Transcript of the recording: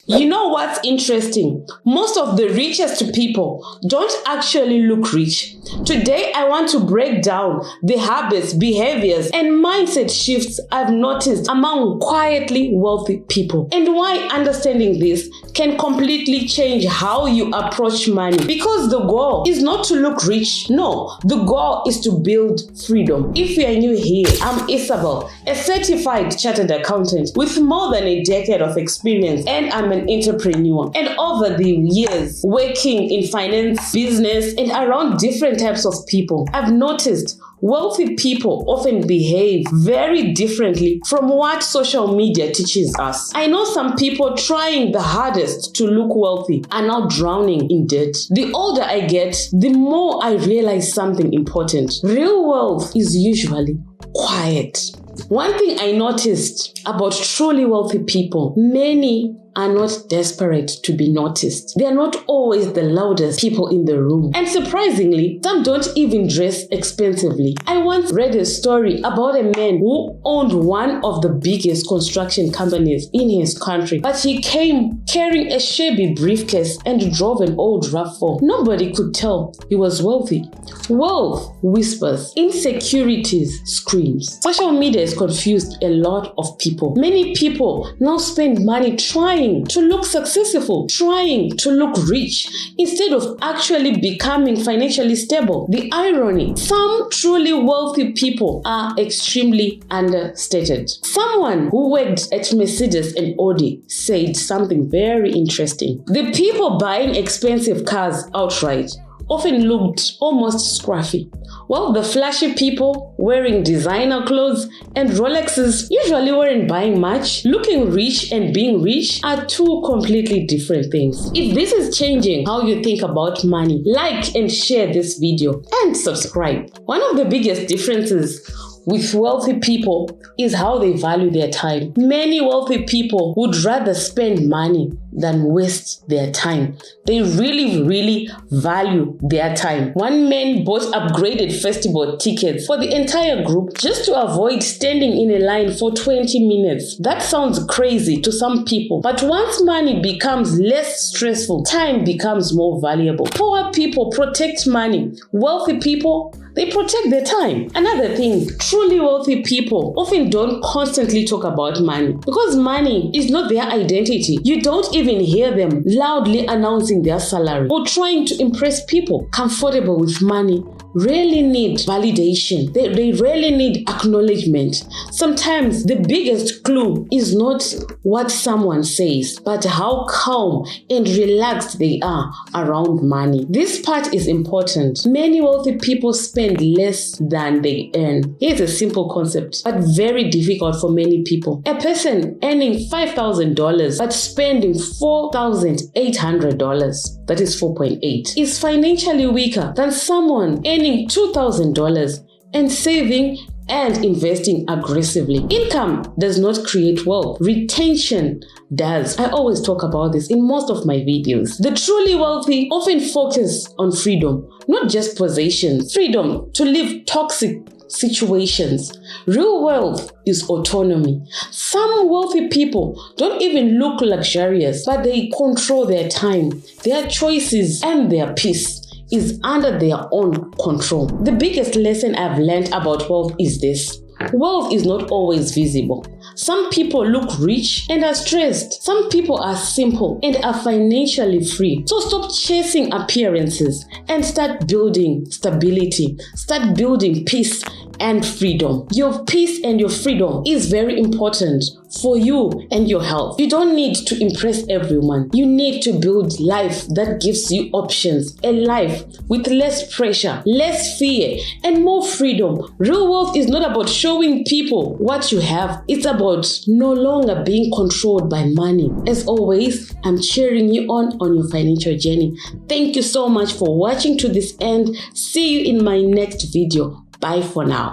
You know what's interesting? Most of the richest people don't actually look rich. Today, I want to break down the habits, behaviors, and mindset shifts I've noticed among quietly wealthy people, and why understanding this can completely change how you approach money. Because the goal is not to look rich. No, the goal is to build freedom. If you are new here, I'm Isabel, a certified chartered accountant with more than a decade of experience, and I'm an entrepreneur. And over the years, working in finance, business, and around different types of people, I've noticed wealthy people often behave very differently from what social media teaches us. I know some people trying the hardest to look wealthy are now drowning in debt. The older I get, the more I realize something important. Real wealth is usually quiet. One thing I noticed about truly wealthy people, many are not desperate to be noticed. They are not always the loudest people in the room. And surprisingly, some don't even dress expensively. I once read a story about a man who owned one of the biggest construction companies in his country, but he came carrying a shabby briefcase and drove an old RAV4. Nobody could tell he was wealthy. Wealth whispers, insecurities screams. Social media has confused a lot of people. Many people now spend money trying to look successful, trying to look rich, instead of actually becoming financially stable. The irony, some truly wealthy people are extremely understated. Someone who worked at Mercedes and Audi said something very interesting. The people buying expensive cars outright often looked almost scruffy, while the flashy people wearing designer clothes and Rolexes usually weren't buying much. Looking rich and being rich are two completely different things. If this is changing how you think about money, like and share this video and subscribe. One of the biggest differences with wealthy people is how they value their time. Many wealthy people would rather spend money than waste their time. They really value their time. One man bought upgraded festival tickets for the entire group just to avoid standing in a line for 20 minutes. That sounds crazy to some people, but once money becomes less stressful, time becomes more valuable. Poor people protect money. Wealthy people, they protect their time. Another thing, truly wealthy people often don't constantly talk about money because money is not their identity. You don't even hear them loudly announcing their salary or trying to impress people. Comfortable with money rarely need validation. They rarely need acknowledgement. Sometimes the biggest clue is not what someone says, but how calm and relaxed they are around money. This part is important. Many wealthy people spend less than they earn. Here's a simple concept, but very difficult for many people. A person earning $5,000 but spending $4,800, that is 4.8, is financially weaker than someone earning $2,000 and saving and investing aggressively. Income does not create wealth. Retention does. I always talk about this in most of my videos. The truly wealthy often focus on freedom, not just possessions. Freedom to live toxic situations. Real wealth is autonomy. Some wealthy people don't even look luxurious, but they control their time, their choices, and their peace is under their own control. The biggest lesson I've learned about wealth is this. Wealth is not always visible. Some people look rich and are stressed. Some people are simple and are financially free. So stop chasing appearances and start building stability. Start building peace and freedom. Your peace and your freedom is very important for you and your health. You don't need to impress everyone. You need to build life that gives you options, a life with less pressure, less fear, and more freedom. Real wealth is not about showing people what you have. It's about no longer being controlled by money. As always, I'm cheering you on your financial journey. Thank you so much for watching to this end. See you in my next video. Bye for now.